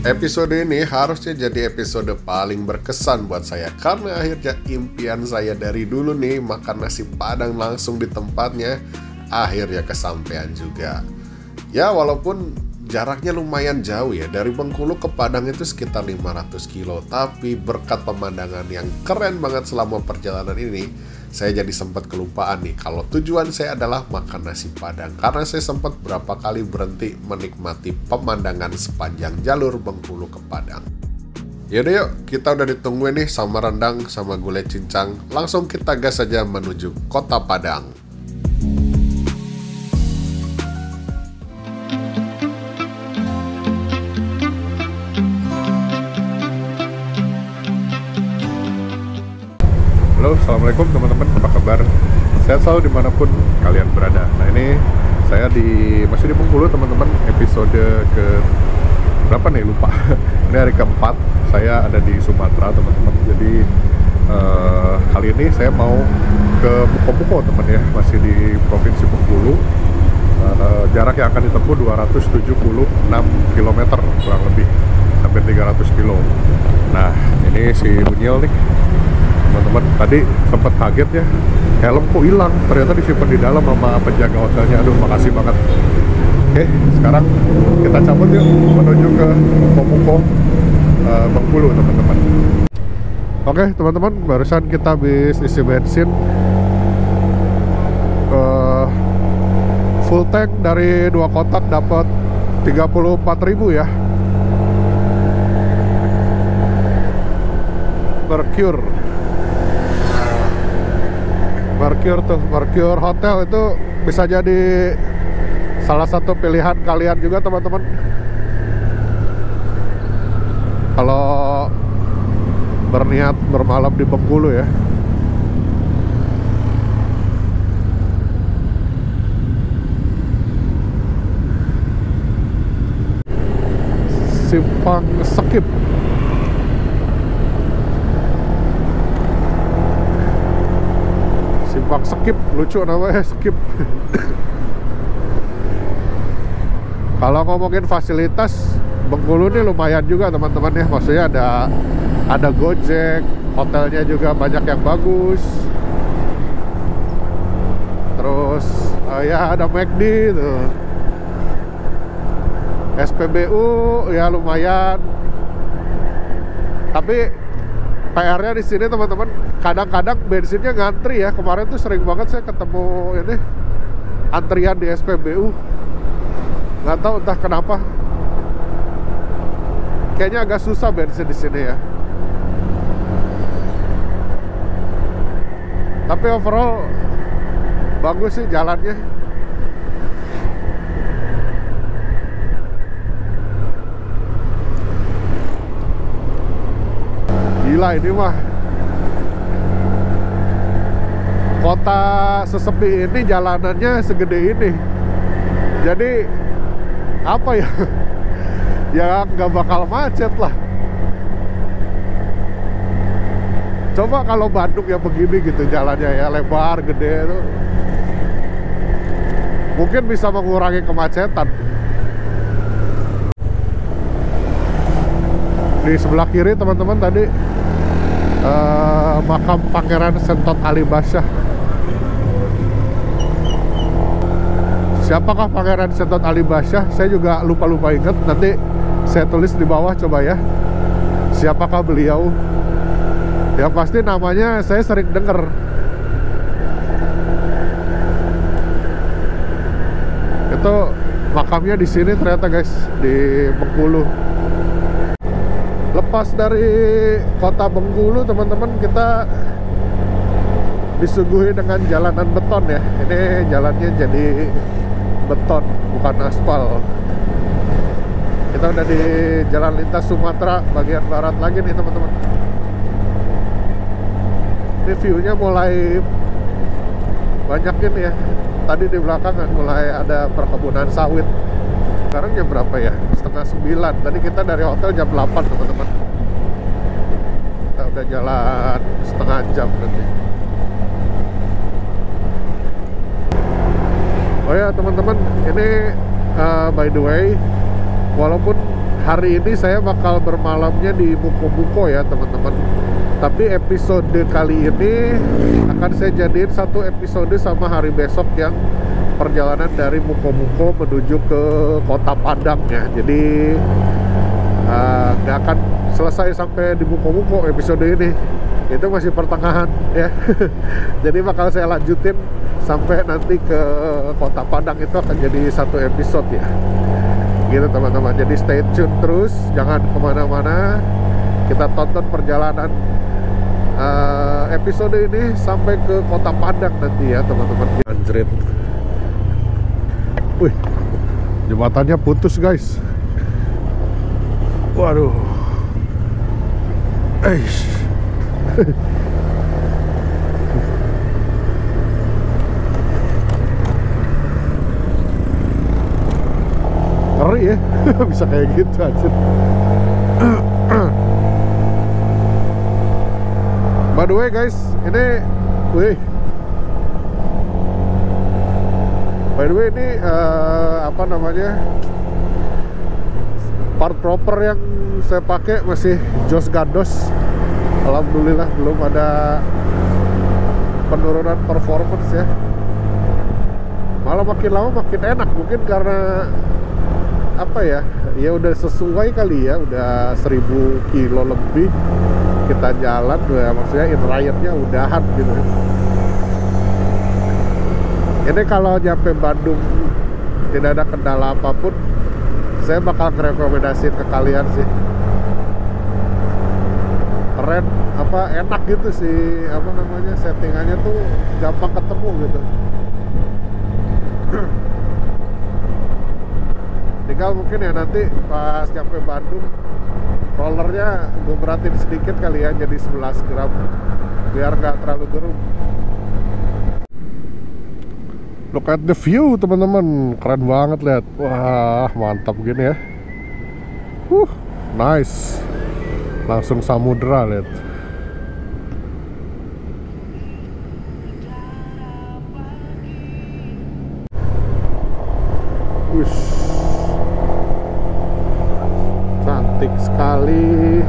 Episode ini harusnya jadi episode paling berkesan buat saya karena akhirnya impian saya dari dulu nih makan nasi Padang langsung di tempatnya akhirnya kesampaian juga. Ya walaupun jaraknya lumayan jauh ya, dari Bengkulu ke Padang itu sekitar 500 kilo, tapi berkat pemandangan yang keren banget selama perjalanan ini, saya jadi sempat kelupaan nih kalau tujuan saya adalah makan nasi Padang karena saya sempat berapa kali berhenti menikmati pemandangan sepanjang jalur Bengkulu ke Padang. Yaudah yuk, kita udah ditungguin nih sama rendang sama gulai cincang, langsung kita gas saja menuju kota Padang. Halo, assalamualaikum teman-teman, apa kabar? Sehat selalu dimanapun kalian berada. Nah ini saya masih di Bengkulu teman-teman, episode ke berapa nih lupa. Ini hari keempat saya ada di Sumatera teman-teman. Jadi kali ini saya mau ke Buko-Buko teman ya, masih di Provinsi Bengkulu. Jarak yang akan ditempuh 276 km kurang lebih, hampir 300 kilo. Nah ini si Bunyil nih teman-teman, tadi sempat kaget ya, helm kok hilang, ternyata disimpan di dalam sama penjaga hotelnya. Aduh, makasih banget. Oke, sekarang kita cabut yuk menuju ke Buko-Buko Bengkulu teman-teman. Oke teman-teman, barusan kita habis isi bensin full tank dari 2 kotak dapat 34.000 ya. Mercure Hotel itu bisa jadi salah satu pilihan kalian juga teman-teman kalau berniat bermalam di Bengkulu ya. Simpang Sekip. Simpang Sekip, lucu namanya, Sekip. Kalau ngomongin fasilitas, Bengkulu ini lumayan juga teman-teman ya. Maksudnya ada Gojek, hotelnya juga banyak yang bagus. Terus ya ada McD tuh. SPBU ya lumayan. Tapi PR-nya di sini teman-teman, kadang-kadang bensinnya ngantri ya. Kemarin tuh sering banget saya ketemu ini antrian di SPBU. Nggak tahu entah kenapa. Kayaknya agak susah bensin di sini ya. Tapi overall bagus sih jalannya. Gila ini mah, kota sesepi ini jalanannya segede ini. Jadi apa ya, ya nggak bakal macet lah. Coba kalau Bandung ya begini gitu jalannya ya, lebar, gede tuh, mungkin bisa mengurangi kemacetan. Di sebelah kiri teman-teman tadi makam Pangeran Sentot Ali Basyah. Siapakah Pangeran Sentot Ali Basyah? Saya juga lupa ingat. Nanti saya tulis di bawah coba ya. Siapakah beliau? Ya pasti namanya saya sering dengar. Itu makamnya di sini ternyata guys, di Bengkulu. Lepas dari kota Bengkulu teman-teman, kita disuguhi dengan jalanan beton ya. Ini jalannya jadi beton, bukan aspal. Kita udah di Jalan Lintas Sumatera bagian barat lagi nih teman-teman. Ini view-nya mulai banyak ini ya. Tadi di belakang kan mulai ada perkebunan sawit. Sekarang jam berapa ya? 8:30. Tadi kita dari hotel jam 8 teman-teman. Kita udah jalan setengah jam nanti. Oh ya teman-teman, ini by the way, walaupun hari ini saya bakal bermalamnya di Muko-Muko ya teman-teman. Tapi episode kali ini akan saya jadiin satu episode sama hari besok yang perjalanan dari Muko-Muko menuju ke Kota Padang ya. Jadi nggak akan selesai sampai di Muko-Muko episode ini, itu masih pertengahan ya. Jadi bakal saya lanjutin sampai nanti ke Kota Padang, itu akan jadi satu episode ya gitu teman-teman. Jadi stay tune terus, jangan kemana-mana, kita tonton perjalanan episode ini sampai ke Kota Padang nanti ya teman-teman. Anjrit, wih, jembatannya putus guys. Waduh, ngeri ya. Bisa kayak gitu aja. By the way guys, ini apa namanya, part proper yang saya pakai masih Joss Gados. Alhamdulillah belum ada penurunan performance ya. Malah makin lama makin enak, mungkin karena apa ya, ya udah sesuai kali ya, udah 1000 kilo lebih kita jalan ya, maksudnya in ride-nya udahan gitu. Ini kalau nyampe Bandung tidak ada kendala apapun, saya bakal rekomendasiin ke kalian sih. Keren, apa enak gitu sih, apa namanya, settingannya tuh gampang ketemu gitu. Tinggal mungkin ya nanti pas nyampe Bandung, rollernya gue beratin sedikit kali ya, jadi 11 gram biar nggak terlalu gerum. Look at the view teman-teman, keren banget, lihat. Wah mantap gini ya. Nice, langsung samudra, lihat. Wish, cantik sekali.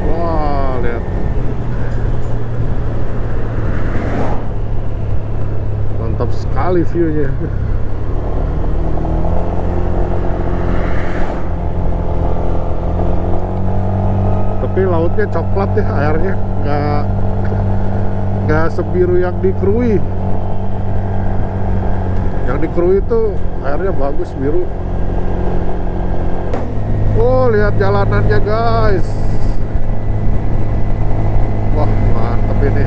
Wah, lihat. Mantap sekali view-nya. Tapi lautnya coklat ya, airnya nggak sebiru yang di Krui. Yang di Krui itu airnya bagus biru. Oh, lihat jalanannya guys. Wah mantep ini.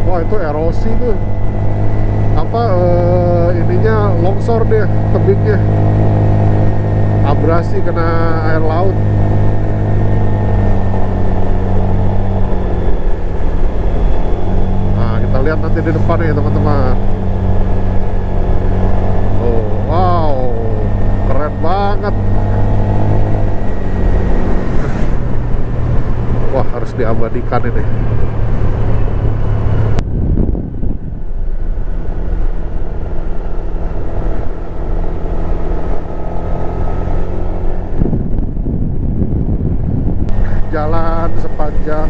Wah itu erosi tuh, apa ininya longsor dia, tebingnya abrasi kena air laut. Nah kita lihat nanti di depan ya teman-teman. Oh wow, keren banget. Wah harus diabadikan ini. Jalan sepanjang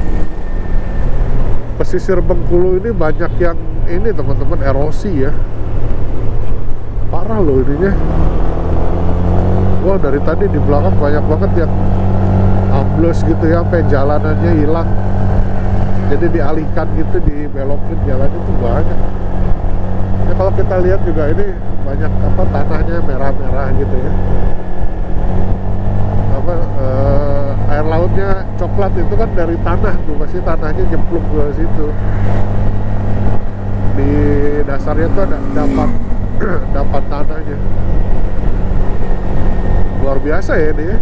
pesisir Bengkulu ini banyak yang ini teman-teman, erosi ya, parah loh ininya. Wah dari tadi di belakang banyak banget yang ambles gitu ya, sampai jalanannya hilang, jadi dialihkan gitu, dibelokin jalannya tuh banyak ya. Kalau kita lihat juga ini banyak apa, tanahnya merah-merah gitu ya, apa air lautnya coklat, itu kan dari tanah tuh, masih tanahnya jemplung ke situ. Di dasarnya tuh ada dapat tanahnya. Luar biasa ya ini ya.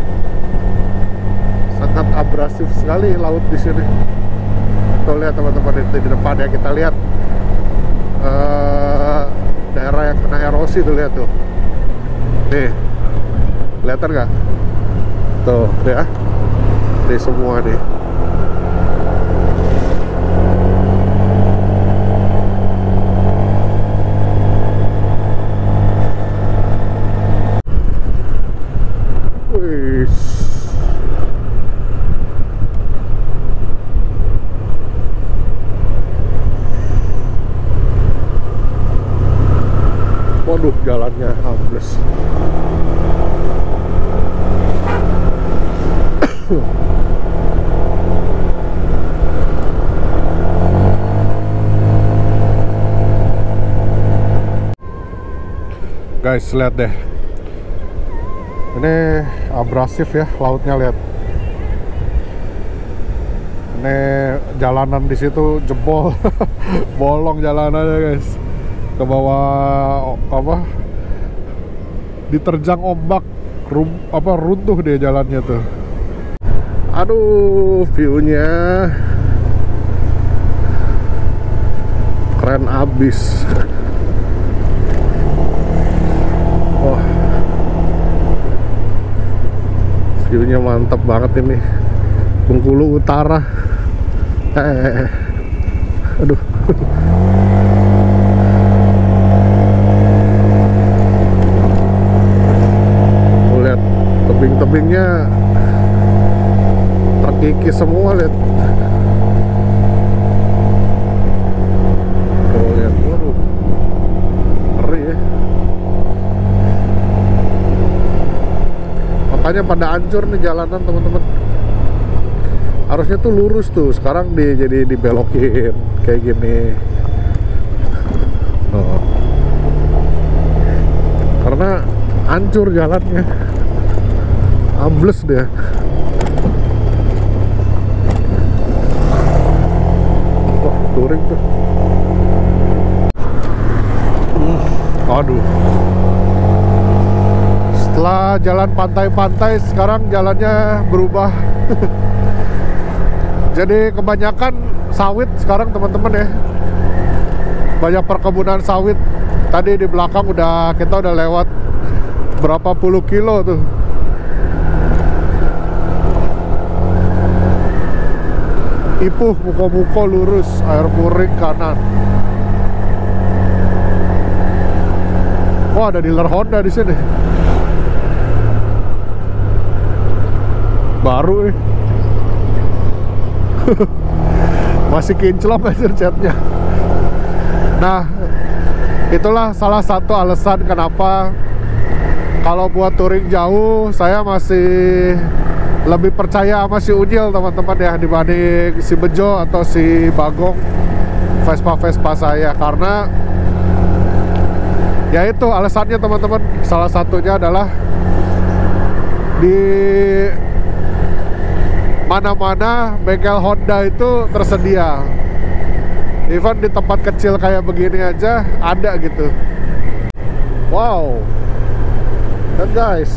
Sangat abrasif sekali laut di sini. Tuh lihat teman-teman, di depannya kita lihat daerah yang kena erosi tuh, lihat tuh. Nih, kelihatan nggak? Tuh ya, ini semua nih. Wih. Waduh, jalannya ambles. Guys, lihat deh. Ini abrasif ya lautnya, lihat. Ini jalanan di situ jebol, bolong jalanannya guys. Ke bawah apa? Diterjang ombak, runtuh deh jalannya tuh. Aduh, view-nya keren abis. Wah, view-nya mantap banget ini. Bengkulu Utara. Aduh. Lihat tebing-tebingnya terkikis semua, lihat. Tuh lihat, waduh, ngeri ya. Makanya pada hancur nih jalanan teman-teman. Harusnya tuh lurus tuh, sekarang jadi dibelokin kayak gini. Oh. Karena hancur jalannya, ambles deh. Wah, touring tuh. Aduh. Setelah jalan pantai-pantai, sekarang jalannya berubah. Jadi kebanyakan sawit sekarang teman-teman ya. Banyak perkebunan sawit. Tadi di belakang kita udah lewat berapa puluh kilo tuh. Ipuh, muko-muko lurus, air muring kanan. Wah, ada dealer Honda di sini. Baru nih. Masih kinclong aja catnya. Nah, itulah salah satu alasan kenapa kalau buat touring jauh saya masih lebih percaya sama si Unyil teman-teman ya, dibanding si Bejo atau si Bagong Vespa saya. Karena ya itu alasannya teman-teman. Salah satunya adalah di mana-mana bengkel Honda itu tersedia. Even di tempat kecil kayak begini aja ada gitu. Wow. Dan guys,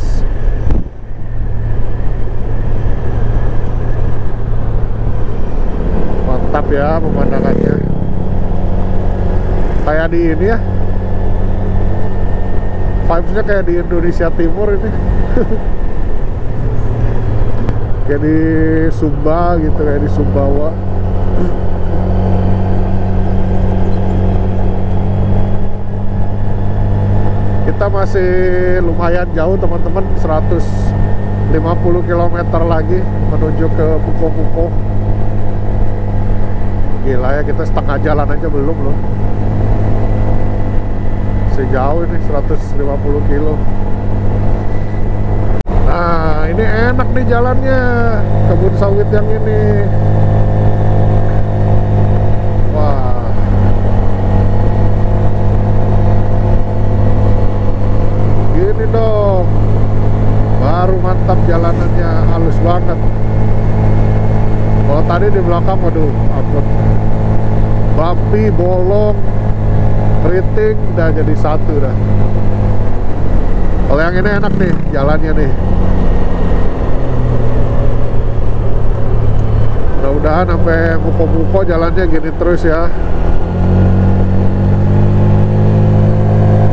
mantap ya pemandangannya. Kayak di ini ya, vibes-nya kayak di Indonesia Timur ini. Kayak di Sumba gitu, kayak di Sumbawa. Kita masih lumayan jauh teman-teman, 150 km lagi menuju ke Buko-Buko. Gila ya, kita setengah jalan aja belum loh. Sejauh ini 150 kilo. Nah, ini enak nih jalannya, kebun sawit yang ini. Wah. Gini dong. Baru mantap jalanannya, halus banget. Kalau tadi di belakang, waduh, ampun. Bumpy, bolong, keriting, udah jadi satu dah. Kalau yang ini enak nih, jalannya nih. Mudah-mudahan sampai Buko-Buko jalannya gini terus ya.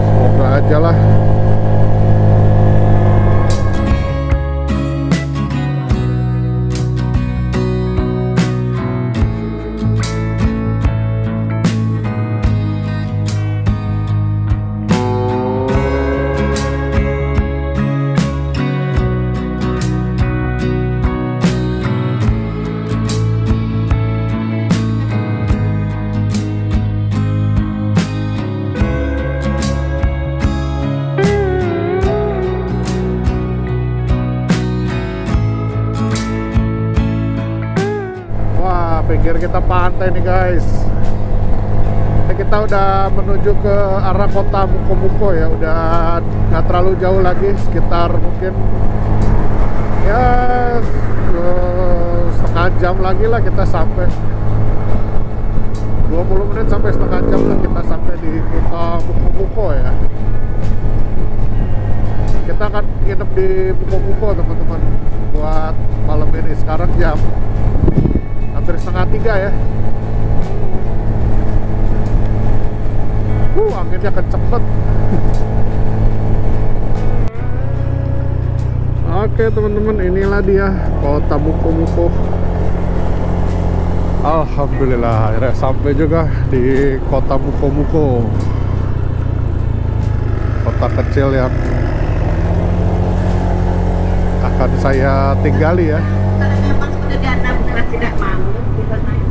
Semoga aja lah. Pikir kita pantai nih guys. Kita udah menuju ke arah kota Mukomuko ya, udah nggak terlalu jauh lagi, sekitar mungkin ya setengah jam lagi lah kita sampai. 20 menit sampai setengah jam lah kita sampai di kota Mukomuko ya. Kita akan nginep di Mukomuko teman-teman buat malam ini. Sekarang jam hampir setengah 3 ya. Anginnya kenceng banget. Oke teman-teman, inilah dia kota Mukomuko. Alhamdulillah akhirnya sampai juga di kota Mukomuko, kota kecil yang akan saya tinggali ya. Karena memang sudah dianam tidak mau kita naik.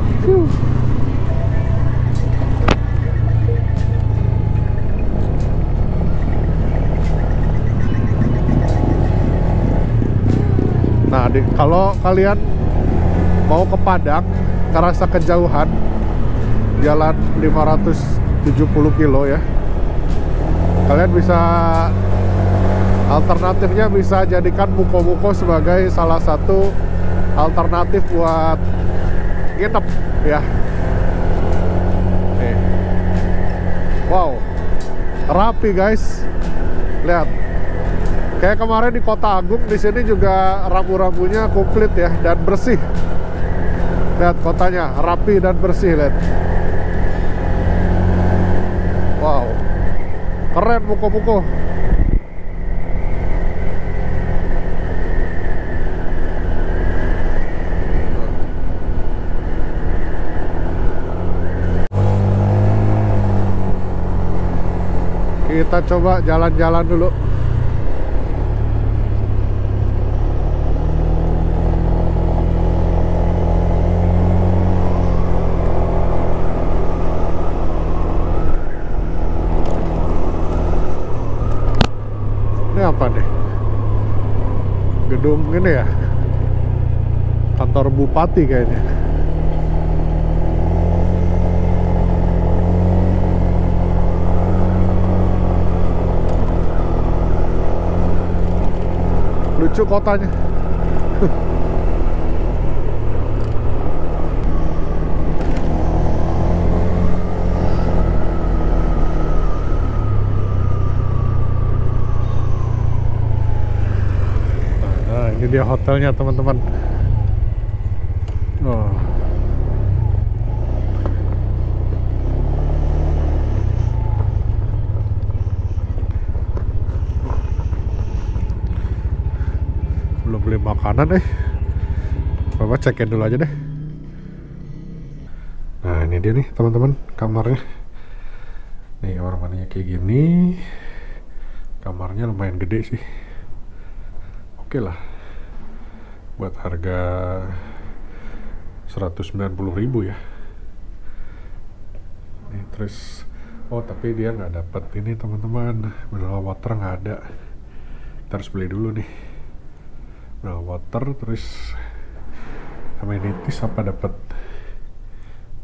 Nah, kalau kalian mau ke Padang, kerasa kejauhan, jalan 570 kilo ya, kalian bisa, alternatifnya bisa jadikan Mukomuko sebagai salah satu alternatif buat nginep ya. Nih. Wow, rapi guys, lihat. Kayak kemarin di Kota Agung, di sini juga rambu-rambunya komplit ya dan bersih. Lihat kotanya rapi dan bersih, lihat. Wow, keren Mukomuko. Kita coba jalan-jalan dulu. Ini apa nih? Gedung ini ya? Kantor bupati kayaknya. Lucu kotanya. Nah, ini dia hotelnya teman-teman. Oh. Belum beli makanan Bapak check-in dulu aja deh. Nah, ini dia nih teman-teman kamarnya. Nih kamar mandinya kayak gini. Kamarnya lumayan gede sih. Oke lah. Buat harga 190.000 ya. Nih terus, oh tapi dia nggak dapat ini teman-teman, mineral water nggak ada. Kita harus beli dulu nih mineral water, terus amenities apa dapat.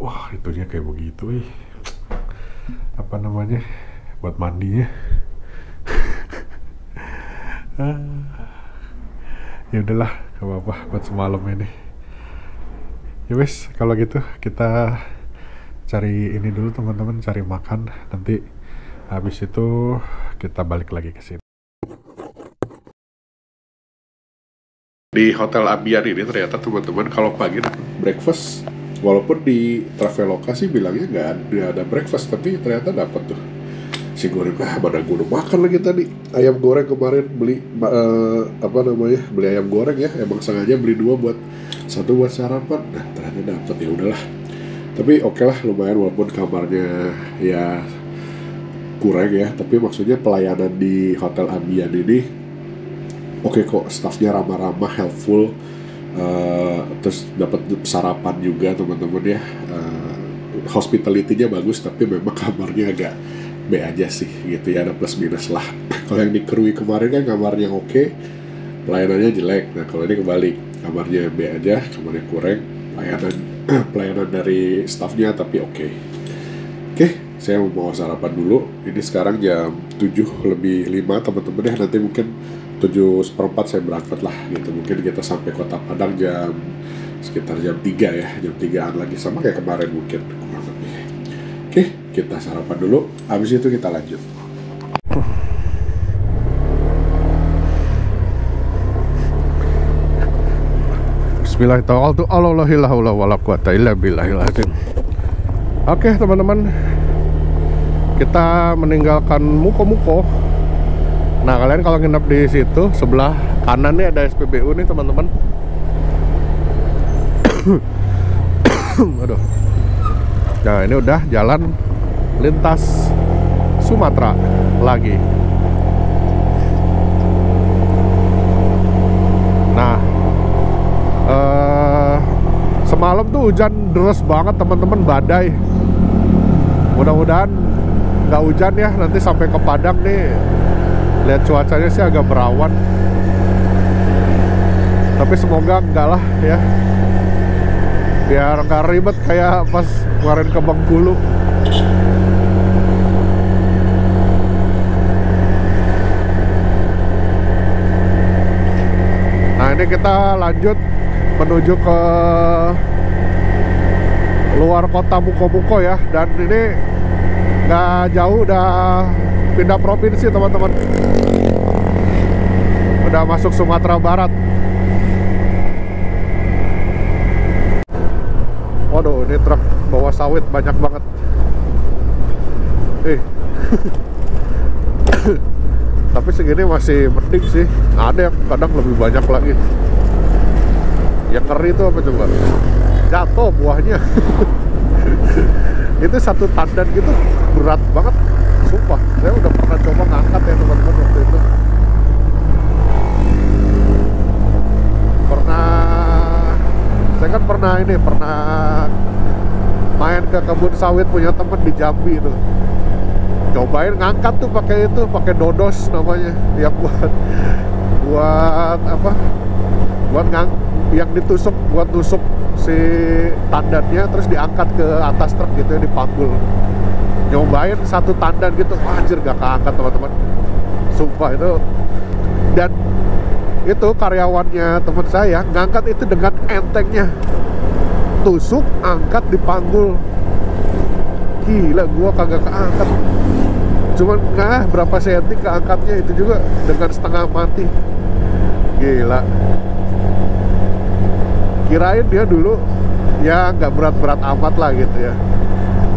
Wah itunya kayak begitu apa namanya, buat mandinya. Ya udahlah, gak apa-apa buat semalam ini. Ya wes, kalau gitu kita cari ini dulu teman-teman, cari makan. Nanti habis itu kita balik lagi ke sini. Di Hotel Ambian ini ternyata teman-teman kalau pagi breakfast, walaupun di Traveloka sih bilangnya nggak ada breakfast, tapi ternyata dapat tuh si goreng. Mana gue udah makan lagi tadi ayam goreng kemarin, beli beli ayam goreng ya, emang sengaja beli 2 buat 1 buat sarapan. Nah ternyata dapat, ya udahlah. Tapi oke lah, lumayan walaupun kamarnya ya kurang ya, tapi maksudnya pelayanan di Hotel Ambian ini oke kok, staffnya ramah-ramah, helpful, terus dapat sarapan juga teman-teman ya. Hospitality-nya bagus, tapi memang kamarnya agak B aja sih gitu ya, ada plus minus lah. Kalau yang di Krui kemarin kan kamarnya oke, pelayanannya jelek. Nah kalau ini kebalik, kamarnya B aja, kamarnya kurang, pelayanan pelayanan dari staffnya, tapi oke. Saya mau sarapan dulu. Ini sekarang jam 7:05 teman-teman ya. Nanti mungkin 7:15 saya berangkat lah gitu. Mungkin kita sampai Kota Padang sekitar jam 3 ya, jam 3-an lagi, sama kayak kemarin mungkin kurang lebih. Kita sarapan dulu, habis itu kita lanjut. Bismillahirrahmanirrahim. Oke teman-teman, kita meninggalkan Muko-Muko. Nah, kalian kalau nginep di situ, sebelah kanan nih ada SPBU nih teman-teman. Aduh. Nah, ini udah jalan lintas Sumatera lagi. Nah, semalam tuh hujan deras banget teman-teman, badai. Mudah-mudahan nggak hujan ya, nanti sampai ke Padang nih. Lihat cuacanya sih agak berawan, tapi semoga enggak lah ya, biar nggak ribet kayak pas kemarin ke Bengkulu. Nah, ini kita lanjut menuju ke luar kota Muko-Muko ya, dan ini nggak jauh, udah pindah provinsi teman-teman, udah masuk Sumatera Barat. Waduh, ini truk bawa sawit banyak banget. Tapi segini masih mending sih. Ada yang kadang lebih banyak lagi. Yang ngeri itu apa coba? Jatuh buahnya. Itu satu tandan gitu berat banget, sumpah. Saya udah pernah coba ngangkat ya teman-teman waktu itu. Saya kan pernah main ke kebun sawit punya temen di Jambi itu. Cobain ngangkat tuh pakai dodos namanya, yang buat apa? Yang ditusuk, buat tusuk si tandannya terus diangkat ke atas truk gitu ya, dipanggul. Nyobain satu tandan gitu, anjir gak keangkat teman-teman, sumpah itu. Dan itu karyawannya teman saya ngangkat itu dengan entengnya, tusuk, angkat, dipanggul. Gila, gua kagak keangkat, cuman berapa senti keangkatnya, itu juga dengan setengah mati. Gila, kirain dia dulu ya nggak berat-berat amat lah gitu ya,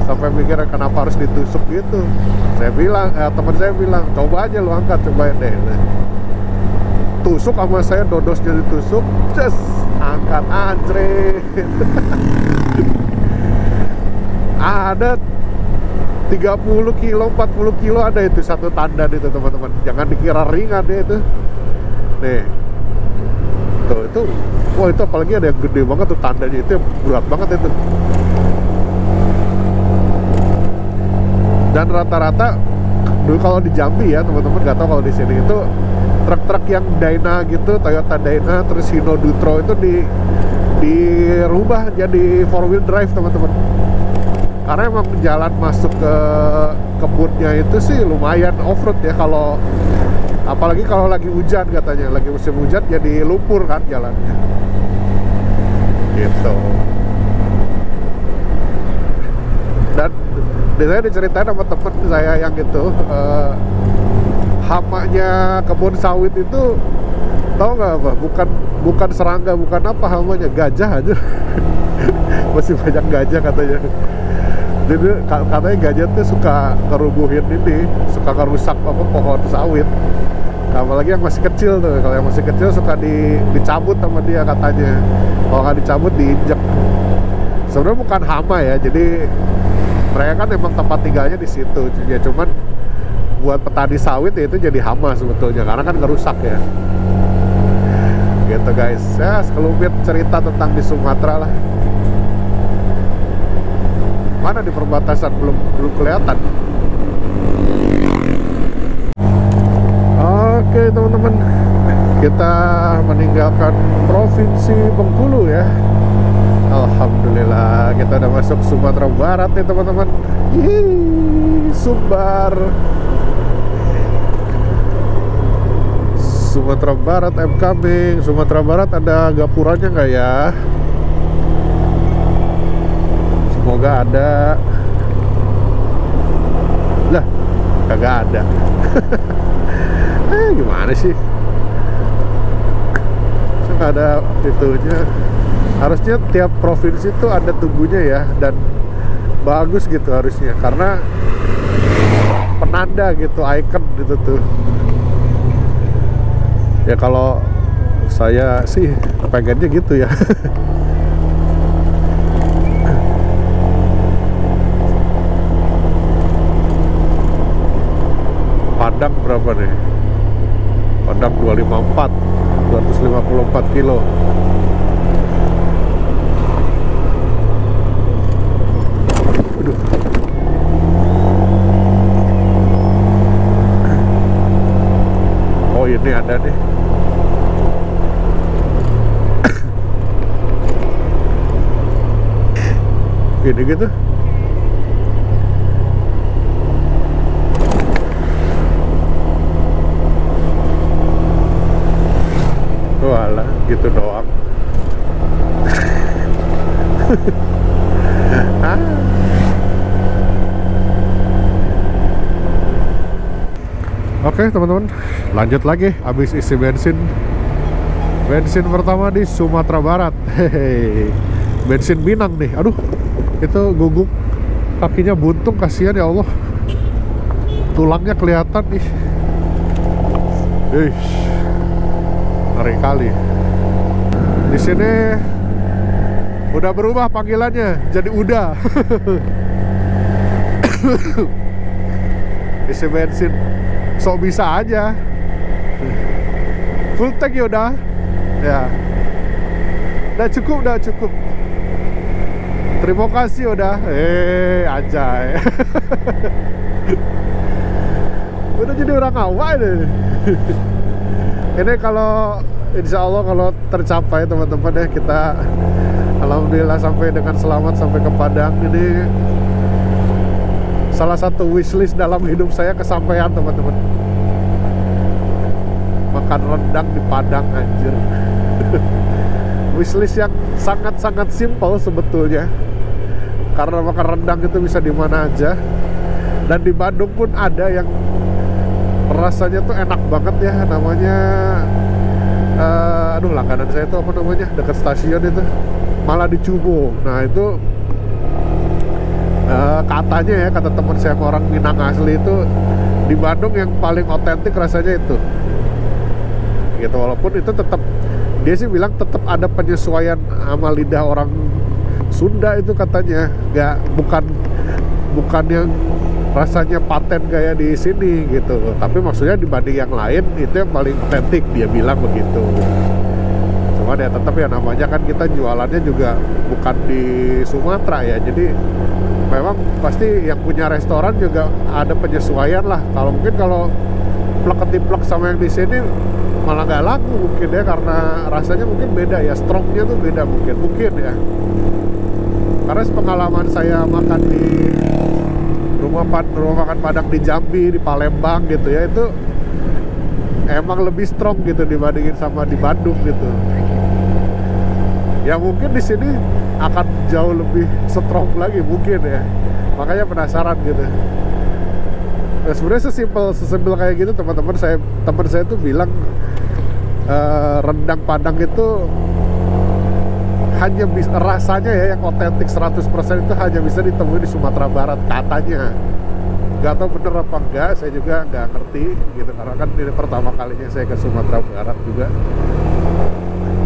sampai mikir kenapa harus ditusuk gitu. Saya bilang, teman saya bilang, coba aja lu angkat, cobain deh. Tusuk sama saya, dodosnya ditusuk, just angkat, anjre. Ada 30 kilo, 40 kilo ada itu satu tandan itu teman-teman. Jangan dikira ringan deh itu. Nih, tuh itu, wah itu apalagi ada yang gede banget tuh tandanya, itu berat banget itu. Dan rata-rata dulu kalau di Jambi ya teman-teman, nggak tahu kalau di sini itu truk-truk yang Dyna gitu, Toyota Dyna terus Hino Dutro itu dirubah jadi 4-wheel drive teman-teman. Karena emang jalan masuk ke kebunnya itu sih lumayan off-road ya, kalau apalagi kalau lagi hujan, katanya lagi musim hujan jadi lumpur kan jalannya gitu. Dan biasanya diceritain sama temen saya yang itu, hamanya kebun sawit itu tahu nggak apa? Bukan serangga, bukan apa hamanya, gajah aja. Masih banyak gajah katanya. Jadi katanya gajah tuh suka ngerubuhin ini, suka ngerusak apa pohon sawit. Apalagi yang masih kecil tuh, kalau yang masih kecil suka dicabut sama dia katanya. Kalau nggak dicabut diinjek. Sebenarnya bukan hama ya, jadi mereka kan emang tempat tinggalnya di situ. Ya cuman buat petani sawit ya itu jadi hama sebetulnya, karena kan ngerusak ya. Gitu guys, ya sekelumit cerita tentang di Sumatera lah. Mana di perbatasan belum kelihatan. Oke teman-teman, kita meninggalkan provinsi Bengkulu ya. Alhamdulillah kita udah masuk Sumatera Barat nih teman-teman. Sumbar Sumatera Barat, I'm coming. Sumatera Barat ada gapuranya nggak ya? Semoga ada. Lah, kagak ada. Gimana sih? Nggak ada itunya. Harusnya tiap provinsi itu ada tubuhnya ya, dan bagus gitu harusnya, karena penanda gitu, icon gitu tuh. Ya kalau saya sih pengennya gitu ya. Padang berapa nih? Padang 254 kilo. Aduh. Oh ini ada nih. Gini gitu. Walah, gitu doang. Oke teman-teman, lanjut lagi. Habis isi bensin pertama di Sumatera Barat. Hehehe. Bensin Minang nih. Aduh, itu guguk, kakinya buntung, kasihan ya Allah. Tulangnya kelihatan nih. Ngeri kali. Di sini udah berubah panggilannya jadi udah. Isi bensin sok bisa aja. Full tank ya udah. Ya. Udah cukup. Terima kasih udah. Anjay. Udah jadi orang awal deh. Ini kalau insya Allah kalau tercapai teman-teman ya, kita alhamdulillah sampai dengan selamat sampai ke Padang. Ini salah satu wishlist dalam hidup saya kesampaian teman-teman. Makan rendang di Padang, anjir. Wishlist yang sangat-sangat simpel sebetulnya, karena makan rendang itu bisa di mana aja. Dan di Bandung pun ada yang rasanya tuh enak banget ya, namanya aduh langganan saya tuh apa namanya, dekat stasiun itu, malah di Cubo. Nah itu katanya ya, kata teman saya orang Minang asli itu, di Bandung yang paling otentik rasanya itu gitu. Walaupun itu tetap, dia sih bilang tetap ada penyesuaian sama lidah orang Sunda itu katanya, nggak, bukan yang rasanya paten kayak di sini gitu. Tapi maksudnya dibanding yang lain itu yang paling otentik, dia bilang begitu. Cuma ya tetap ya, namanya kan kita jualannya juga bukan di Sumatera ya, jadi memang pasti yang punya restoran juga ada penyesuaian lah. Kalau mungkin kalau plek-ketiplek sama yang di sini malah nggak laku mungkin ya, karena rasanya mungkin beda ya, strongnya tuh beda mungkin ya. Karena pengalaman saya makan di rumah makan Padang di Jambi, di Palembang gitu ya, itu emang lebih strong gitu dibandingin sama di Bandung gitu. Ya mungkin di sini akan jauh lebih strong lagi mungkin ya. Makanya penasaran gitu. Nah, sebenarnya sesimpel kayak gitu teman saya tuh bilang rendang Padang itu hanya bisa, rasanya ya yang otentik 100% itu hanya bisa ditemui di Sumatera Barat katanya. Gak tau bener apa enggak, saya juga nggak ngerti gitu, karena kan ini pertama kalinya saya ke Sumatera Barat juga.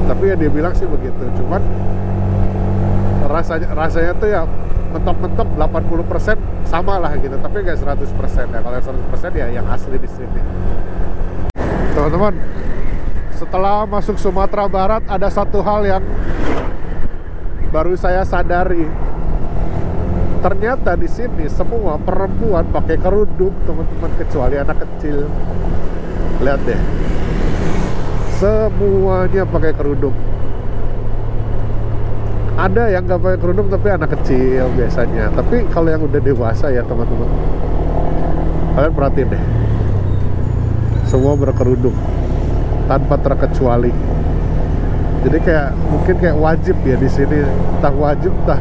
Tapi ya dia bilang sih begitu. Cuman rasanya tuh ya mentok-mentok 80% sama lah gitu, tapi nggak 100% ya. Kalau 100% ya yang asli di sini. Teman-teman, setelah masuk Sumatera Barat ada satu hal yang baru saya sadari. Ternyata di sini semua perempuan pakai kerudung, teman-teman, kecuali anak kecil. Lihat deh, semuanya pakai kerudung. Ada yang nggak pakai kerudung tapi anak kecil biasanya. Tapi kalau yang udah dewasa ya teman-teman, kalian perhatiin deh, semua berkerudung tanpa terkecuali. Jadi kayak mungkin kayak wajib ya di sini, entah wajib entah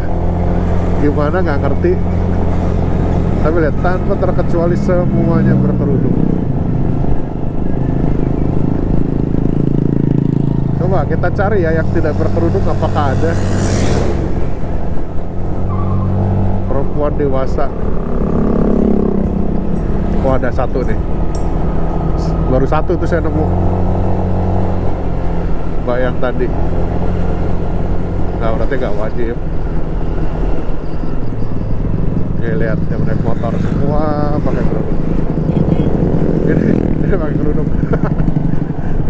gimana nggak ngerti. Tapi lihat, tanpa terkecuali semuanya berkerudung. Coba kita cari ya yang tidak berkerudung, apakah ada perempuan dewasa. Oh, ada satu nih, baru satu tuh saya nemu, mbak yang tadi. Nah, berarti nggak wajib. Oke, lihat yang naik motor semua pakai kerudung. Ini pakai kerudung.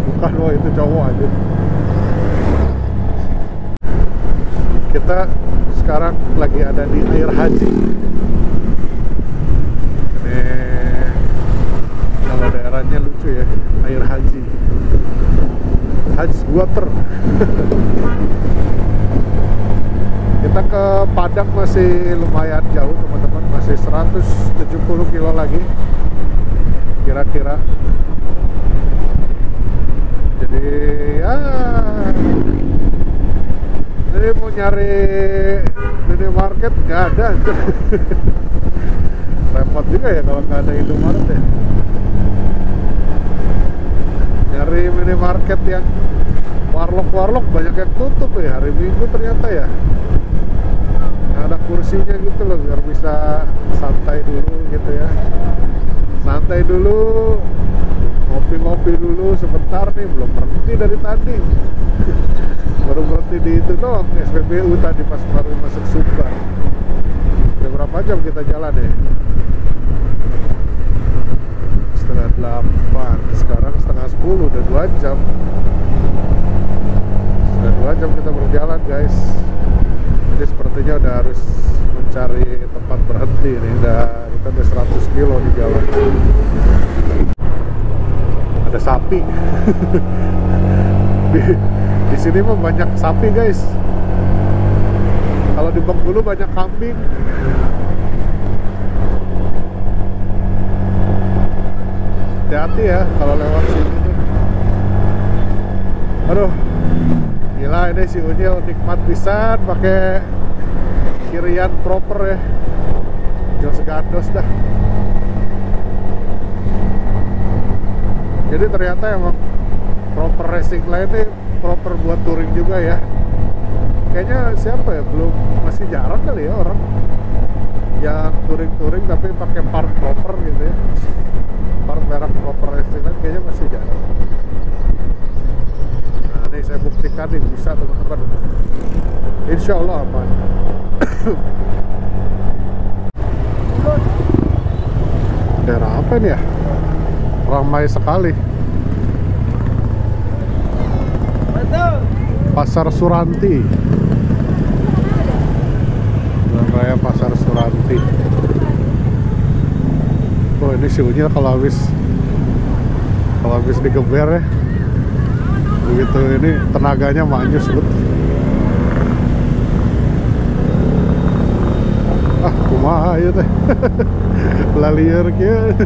Bukan, wah itu cowok aja. Kita sekarang lagi ada di air haji. Ini nama daerahnya lucu ya, air haji. Haji water. Kita ke Padang masih lumayan jauh teman-teman, masih 170 kilo lagi kira-kira. Jadi ya, jadi mau nyari minimarket nggak ada. Repot juga ya kalau nggak ada Indomaret ya. Nyari minimarket yang warlock banyak yang tutup ya hari Minggu ternyata ya. Ada kursinya gitu loh biar bisa santai dulu gitu ya. Santai dulu, ngopi-ngopi dulu sebentar nih, belum berhenti dari tadi. Baru berhenti di itu doang, SPBU tadi pas baru masuk Sumbar. Udah berapa jam kita jalan ya? Setengah 8, sekarang setengah 10, udah 2 jam. Sudah 2 jam kita berjalan guys. Jadi sepertinya udah harus mencari tempat berhenti nih. Kita udah 100 kilo di jalan. Ada sapi. di sini mah banyak sapi guys. Kalau di Bengkulu banyak kambing. Hati-hati ya kalau lewat sini tuh. Aduh, gila ini si Unyil nikmat pisan pakai kirian proper ya. Jos gandos dah. Jadi ternyata emang proper racing line ini proper buat touring juga ya. Kayaknya siapa ya, belum, masih jarang kali ya orang yang touring tapi pakai part proper gitu ya. Part merek proper racing line kayaknya masih jarang. Nah ini saya buktikan nih, bisa teman-teman. Insya Allah aman. Daerah apa ini ya? Ramai sekali. Pasar Suranti. Jalan Raya Pasar Suranti. Oh ini si Unyil kalau habis digeber ya, begitu ini tenaganya manyus bet. Ah kumaha ya teh. Lalieur kieu.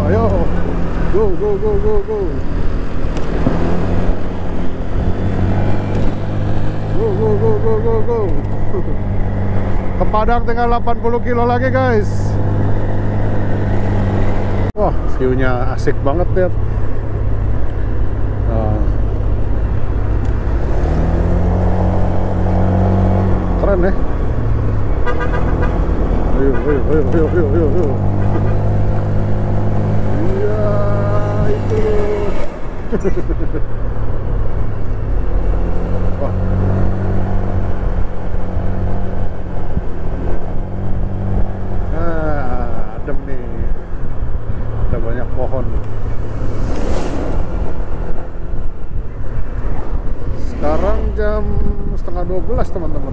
Ayo. Go. Go. Ke Padang tinggal 80 kilo lagi guys. Wah, view-nya asik banget ya. Keren ya. Ayo. Wah. Sekarang jam setengah 12 teman-teman.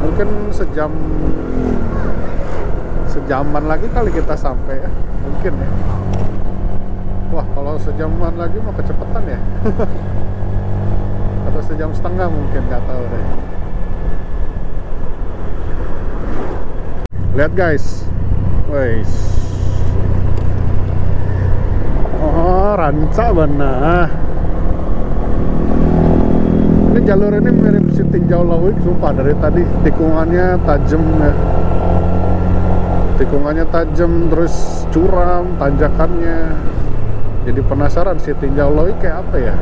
Mungkin sejaman lagi kali kita sampai ya, mungkin ya. Wah, kalau sejaman lagi mau kecepatan ya. Atau sejam setengah mungkin, nggak tahu deh. Lihat guys, wes. Oh, rancak benar. Ini jalur ini mirip si Tinjau Lawik, sumpah dari tadi tikungannya tajam ya. Tikungannya tajam, terus curam, tanjakannya. Jadi penasaran si Tinjau Lawik kayak apa ya?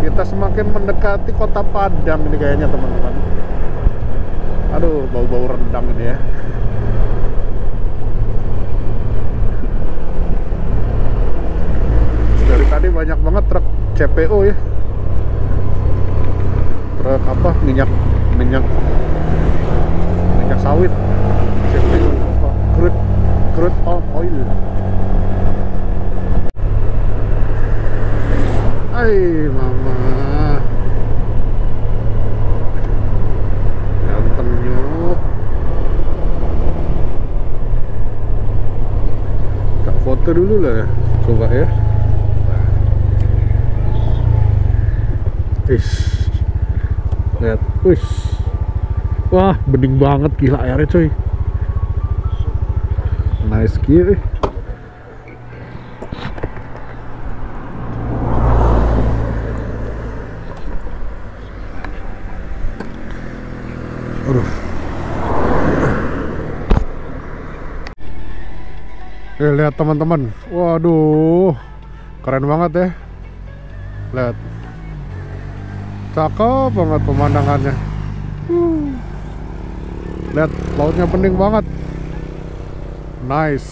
Kita semakin mendekati kota Padang ini kayaknya teman-teman. Aduh, bau-bau rendang ini ya. Dari tadi banyak banget truk CPO ya. Truk apa? Minyak sawit. CPO apa? Crude palm oil. Hai mama. Ganteng nyuk. Tak foto dulu lah, coba ya. Lihat, wah bening banget, gila airnya coy. Nice kiri. Aduh. Lihat teman-teman, waduh, keren banget ya. Lihat, cakep banget pemandangannya. Lihat, lautnya bening banget. Nice.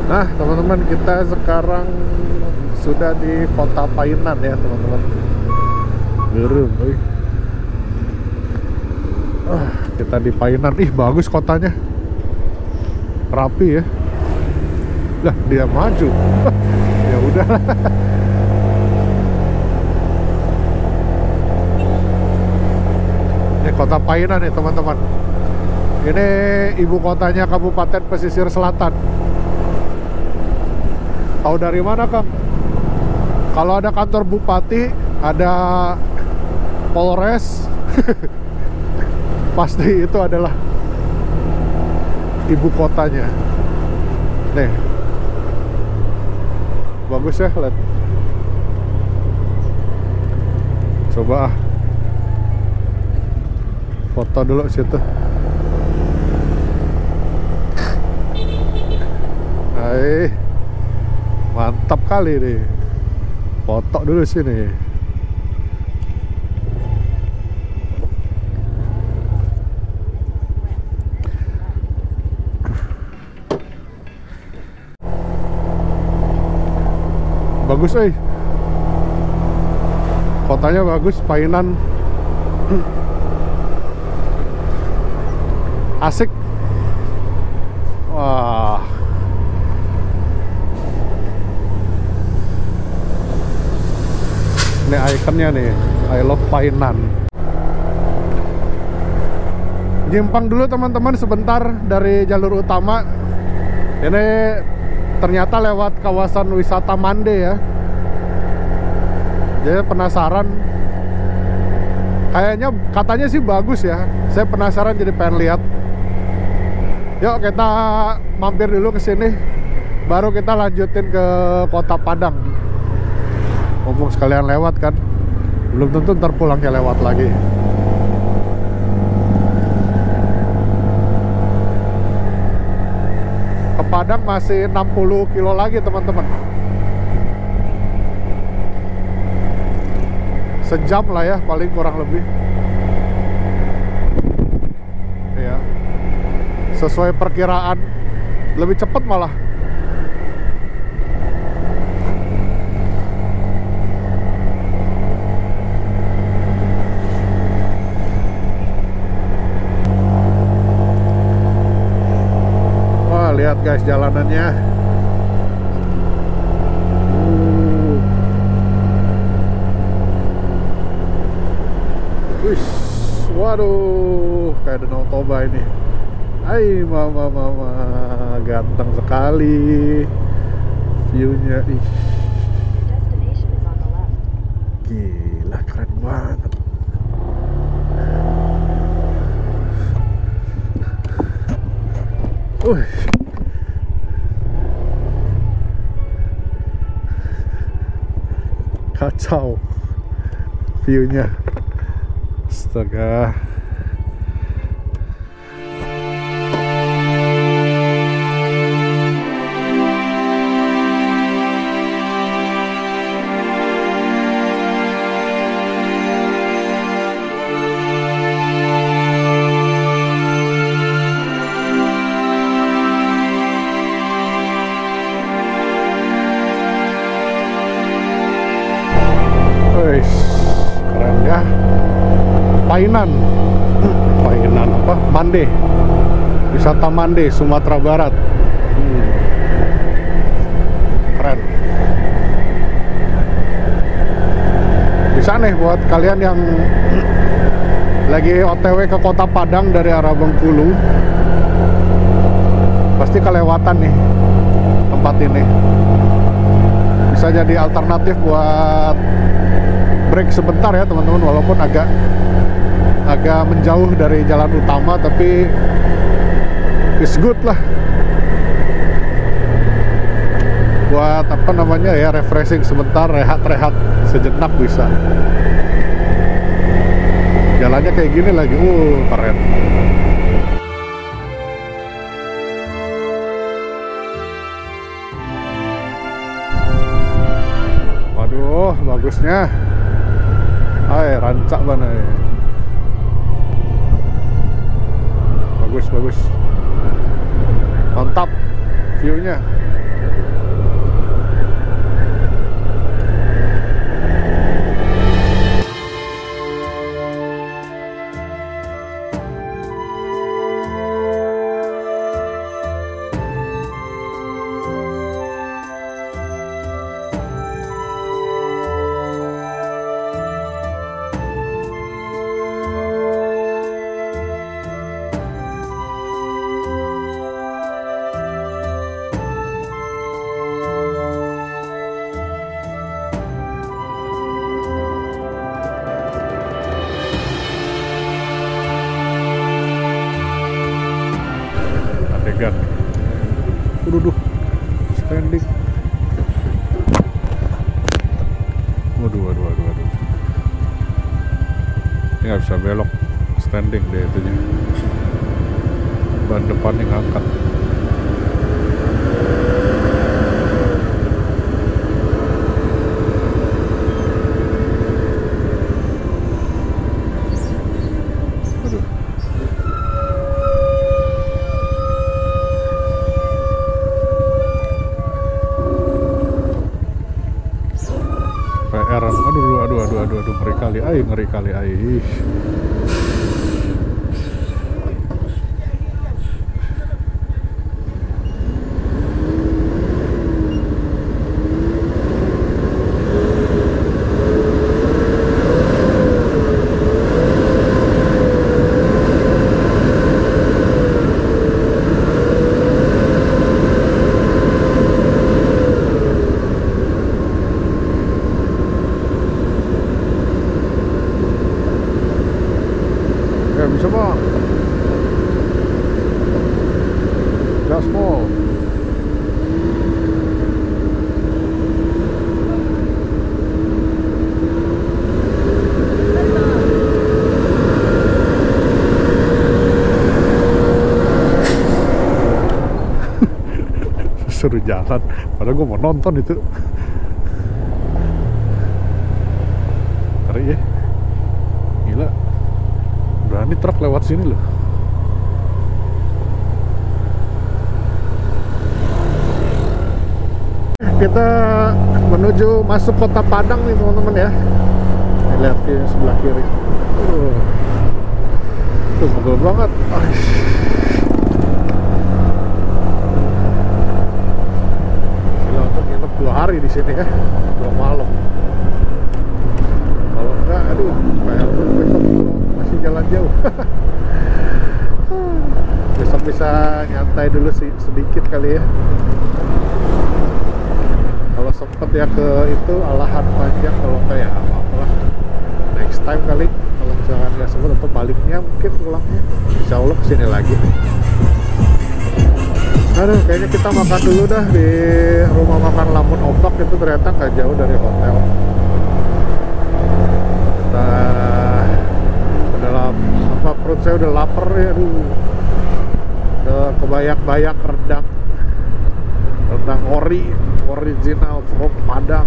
Nah teman-teman, kita sekarang sudah di kota Painan ya teman-teman. Gerem, kita di Painan. Ih, bagus kotanya, rapi ya. Lah, dia maju. Ya udah. Ini kota Painan nih teman-teman. Ini ibu kotanya Kabupaten Pesisir Selatan. Tahu dari mana, Kang? Kalau ada kantor bupati, ada Polres, pasti itu adalah ibu kotanya. Nih, bagus ya, lihat. Coba foto dulu situ. Hai, mantap kali nih. Foto dulu sini. Bagus, kotanya bagus, Painan. Asik. Wah. Ini ikonnya nih, I love Painan. Nyimpang dulu teman-teman sebentar dari jalur utama. Ini ternyata lewat kawasan wisata Mande ya. Jadi penasaran. Kayaknya katanya sih bagus ya. Saya penasaran jadi pengen lihat. Yuk kita mampir dulu ke sini. Baru kita lanjutin ke kota Padang. Ngomong sekalian lewat kan. Belum tentu ntar pulangnya lewat lagi. Ke Padang masih 60 kilo lagi teman-teman. Sejam lah ya paling kurang lebih. Ya, sesuai perkiraan. Lebih cepat malah. lihat guys jalanannya. Wih, waduh, kayak Danau Toba ini. Hai mama, ganteng sekali view-nya. Ih, gila, keren banget. Kacau view-nya. Astaga. Keren ya. Painan apa? Mande. Wisata Mande, Sumatera Barat. Keren. Bisa nih buat kalian yang lagi OTW ke Kota Padang dari arah Bengkulu. Pasti kelewatan nih tempat ini. Bisa jadi alternatif buat break sebentar ya teman-teman, walaupun agak menjauh dari jalan utama, tapi it's good lah buat apa namanya ya, refreshing sebentar, rehat sejenak bisa. Jalannya kayak gini lagi, keren. Waduh, bagusnya. Hai, rancak mana ya. Bagus. Mantap view-nya. Waduh, standing. Waduh. Ini nggak bisa belok, standing deh itunya. Ban depannya ngangkat. Aduh, ngeri kali. Bisa bang, gaspol. Seru jalan, padahal gue mau nonton itu. Ngeri ya, gila. Berani truk lewat sini loh. Kita menuju masuk Kota Padang nih teman-teman ya. Lihat view sebelah kiri. Tuh megel banget. 2 hari di sini ya, 2 malam. Kalau enggak, aduh, kayak besok kalau masih jalan jauh. Besok bisa nyantai dulu sih sedikit kali ya. Kalau sempet ya ke itu Alahan Panjang, kalau enggak ya apa-apalah. Next time kali, kalau misalkan nggak sempet atau baliknya mungkin pulangnya, insya Allah kesini lagi nih. Aduh, kayaknya kita makan dulu dah di rumah makan Lamun Ombak, itu ternyata nggak jauh dari hotel. Perut saya udah lapar ya, aduh. Udah kebayang-bayang rendang original from Padang.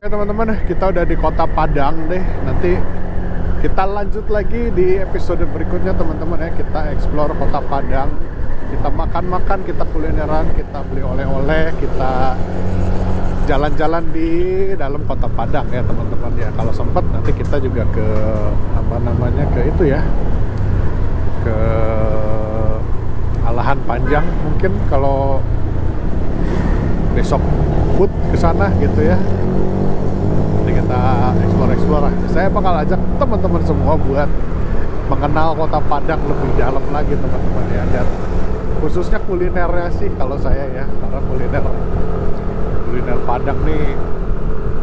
Oke teman-teman, kita udah di kota Padang deh. Nanti kita lanjut lagi di episode berikutnya teman-teman ya. Kita explore kota Padang, kita makan-makan, kita kulineran, kita beli oleh-oleh, kita jalan-jalan di dalam kota Padang ya teman-teman ya. Kalau sempat nanti kita juga ke ke itu ya, ke Alahan Panjang mungkin kalau besok put ke sana gitu ya. Nanti kita explore. Saya bakal ajak teman-teman semua buat mengenal kota Padang lebih dalam lagi teman-teman ya, dan khususnya kulinernya sih kalau saya ya, karena kuliner Padang nih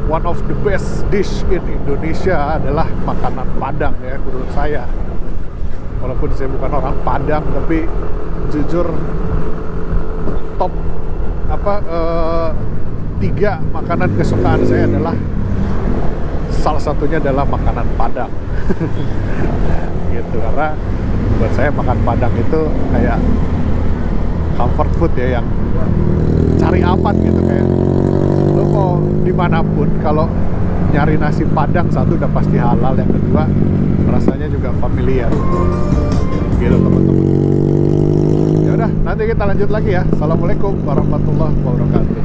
one of the best dish in Indonesia adalah makanan Padang ya menurut saya. Walaupun saya bukan orang Padang, tapi jujur top 3 makanan kesukaan saya adalah, salah satunya adalah makanan Padang. Gitu, karena buat saya makan Padang itu kayak comfort food ya, yang cari aman gitu. Kayak lo mau dimanapun kalau nyari nasi Padang, satu udah pasti halal, yang kedua rasanya juga familiar gitu teman-teman. Ya udah, nanti kita lanjut lagi ya. Assalamualaikum warahmatullahi wabarakatuh.